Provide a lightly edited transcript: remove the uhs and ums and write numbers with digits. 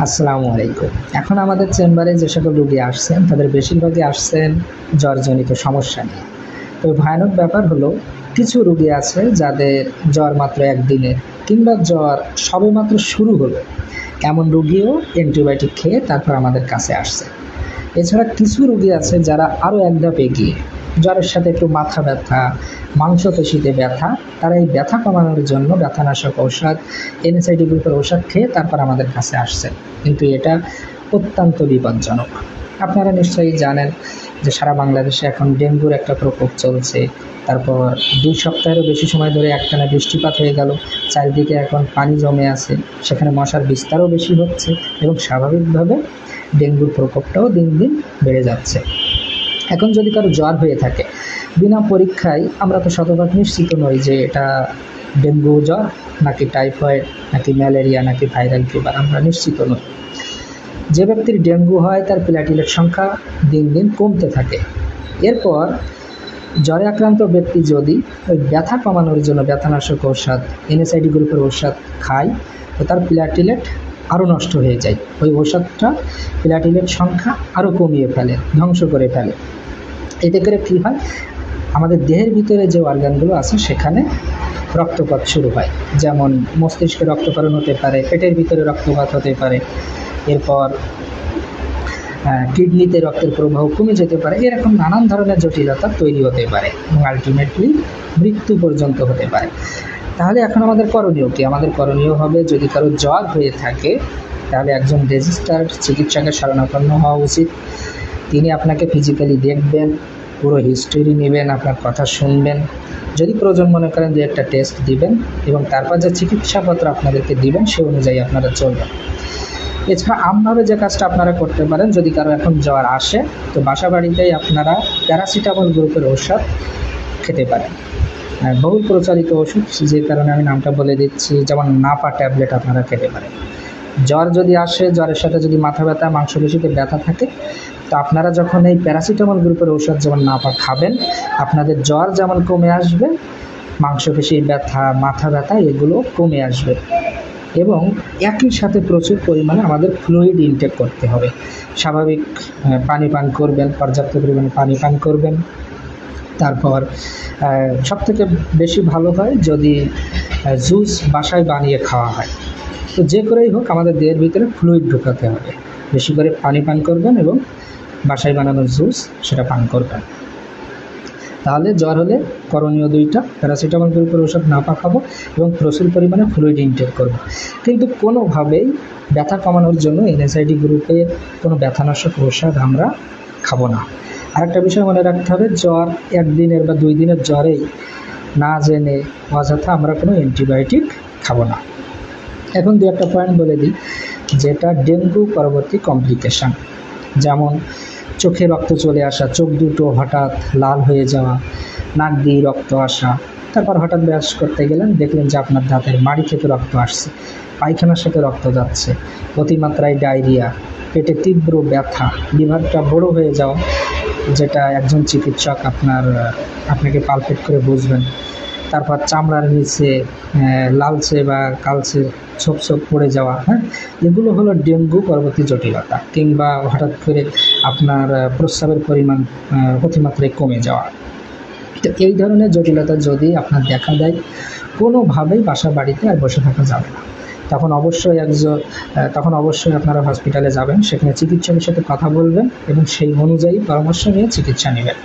আসসালামু আলাইকুম। এখন আমাদের চেম্বারে যে সকল রোগী আসছেন তাদের বেশিরভাগই আসছেন জ্বরজনিত সমস্যা নিয়ে। তো ভয়ানক ব্যাপার হলো কিছু রোগী আছে যাদের জ্বর মাত্র একদিনের কিংবা জ্বর সবেমাত্র শুরু হলো, এমন রোগীও অ্যান্টিবায়োটিক খেয়ে তারপর আমাদের কাছে আসছে। এছাড়া কিছু রোগী আছে যারা আরও এক ধাপ এগিয়ে, জ্বরের সাথে একটু মাথা ব্যথা, মাংসপেশিতে ব্যথা, তারা এই ব্যথা কমানোর জন্য ব্যথানাশক ঔষধ, NSAID গ্রুপের ঔষধ খেয়ে তারপর আমাদের কাছে আসছে। কিন্তু এটা অত্যন্ত বিপজ্জনক। আপনারা নিশ্চয়ই জানেন যে সারা বাংলাদেশে এখন ডেঙ্গুর একটা প্রকোপ চলছে। তারপর 2 সপ্তাহেরও বেশি সময় ধরে একটানা বৃষ্টিপাত হয়ে গেল, চারিদিকে এখন পানি জমে আছে, সেখানে মশার বিস্তারও বেশি হচ্ছে এবং স্বাভাবিকভাবে ডেঙ্গুর প্রকোপটাও দিন দিন বেড়ে যাচ্ছে। এখন যদি কারো জ্বর হয়ে থাকে, বিনা পরীক্ষায় আমরা তো শতভাগ নিশ্চিত নই যে এটা ডেঙ্গু জ্বর নাকি টাইফয়েড নাকি ম্যালেরিয়া নাকি ভাইরাল ফিভার, আমরা নিশ্চিত নই। যে ব্যক্তির ডেঙ্গু হয় তার প্লেটলেট সংখ্যা দিন দিন কমতে থাকে। এরপর জ্বরে আক্রান্ত ব্যক্তি যদি ওই ব্যথা কমানোর জন্য ব্যথানাশক ঔষধ, NSAID গ্রুপের ঔষধ খায়, তো তার প্লেটলেট আরও নষ্ট হয়ে যায়। ওই ওষুধটা প্লেটলেট সংখ্যা আরও কমিয়ে ফেলে, ধ্বংস করে ফেলে। এতে করে কী হয়, আমাদের দেহের ভিতরে যে অর্গানগুলো আছে সেখানে রক্তপাত শুরু হয়। যেমন মস্তিষ্কে রক্তক্ষরণ হতে পারে, পেটের ভিতরে রক্তপাত হতে পারে, এরপর কিডনিতে রক্তের প্রবাহ কমে যেতে পারে। এরকম নানান ধরনের জটিলতা তৈরি হতে পারে এবং আলটিমেটলি মৃত্যু পর্যন্ত হতে পারে। তাহলে এখন আমাদের করণীয় কী? আমাদের করণীয় হবে, যদি কারো জ্বর হয়ে থাকে তাহলে একজন রেজিস্টার্ড চিকিৎসকের শরণাপন্ন হওয়া উচিত। তিনি আপনাকে ফিজিক্যালি দেখবেন, পুরো হিস্টোরি নেবেন, আপনার কথা শুনবেন, যদি প্রয়োজন মনে করেন যে একটা টেস্ট দিবেন এবং তারপর যে চিকিৎসাপত্র আপনাদেরকে দিবেন সে অনুযায়ী আপনারা চলবেন। এছাড়া আমভাবে যে কাজটা আপনারা করতে পারেন, যদি কারো এখন জ্বর আসে তো বাসা বাড়িতেই আপনারা প্যারাসিটামল গ্রুপের ঔষধ খেতে পারেন। বহুল প্রচারিত ওষুধ, যে কারণে আমি নামটা বলে দিচ্ছি, যেমন নাপা ট্যাবলেট আপনারা খেতে পারেন। জ্বর যদি আসে, জ্বরের সাথে যদি মাথা ব্যথা, মাংসপেশিতে ব্যথা থাকে, তো আপনারা যখন এই প্যারাসিটামল গ্রুপের ঔষধ যেমন নাপা খাবেন, আপনাদের জ্বর যেমন কমে আসবে, মাংসপেশির ব্যথা, মাথা ব্যথা এগুলো কমে আসবে। এবং একই সাথে প্রচুর পরিমাণে আমাদের ফ্লুইড ইনটেক করতে হবে। স্বাভাবিক পানি পান করবেন, পর্যাপ্ত পরিমাণে পানি পান করবেন। তারপর সবথেকে বেশি ভালো হয় যদি জুস বাসায় বানিয়ে খাওয়া হয়। তো যে করেই হোক আমাদের দেহের ভিতরে ফ্লুইড ঢোকাতে হবে। বেশি করে পানি পান করবেন এবং বাসায় বানানো জুস সেটা পান করবেন। তাহলে জ্বর হলে করণীয় 2টা, প্যারাসিটামল গ্রুপের ওষুধ নাপা খাবো এবং প্রচুর পরিমাণে ফ্লুইড ইনটেক করবো। কিন্তু কোনোভাবেই ব্যথা কমানোর জন্য NSAID গ্রুপের কোনো ব্যথানাশক ঔষধ আমরা খাবো না। আরেকটা বিষয় মনে রাখতে হবে, জ্বর 1 দিনের বা 2 দিনের জ্বরেই না জেনে অযথা আমরা কোনো অ্যান্টিবায়োটিক খাবো না। এখন 2-1টা পয়েন্ট বলে দিই, যেটা ডেঙ্গু পরবর্তী কমপ্লিকেশান, যেমন চোখে রক্ত চলে আসা, চোখ দুটো হঠাৎ লাল হয়ে যাওয়া, নাক দিয়ে রক্ত আসা, তারপর হঠাৎ ব্রাশ করতে গেলেন দেখলেন যে আপনার দাঁতের মাড়ি থেকে রক্ত আসছে, পায়খানার সাথে রক্ত যাচ্ছে, অতিমাত্রায় ডায়রিয়া, পেটে তীব্র ব্যথা, লিভারটা বড় হয়ে যাওয়া, যেটা একজন চিকিৎসক আপনাকে পালপেট করে বুঝবেন। তারপর চামড়ার নিচে লালচে বা কালচে ছোপ ছোপ পড়ে যাওয়া, এগুলো হলো ডেঙ্গু পরবর্তী জটিলতা। কিংবা হঠাৎ করে আপনার প্রস্রাবের পরিমাণ অতিমাত্রায় কমে যাওয়া। তো এই ধরনের জটিলতা যদি আপনার দেখা দেয়, কোনোভাবেই বাসা বাড়িতে আর বসে থাকা যাবে না। তখন অবশ্যই আপনারা হসপিটালে যাবেন, সেখানে চিকিৎসকের সাথে কথা বলবেন এবং সেই অনুযায়ী পরামর্শ নিয়ে চিকিৎসা নেবেন।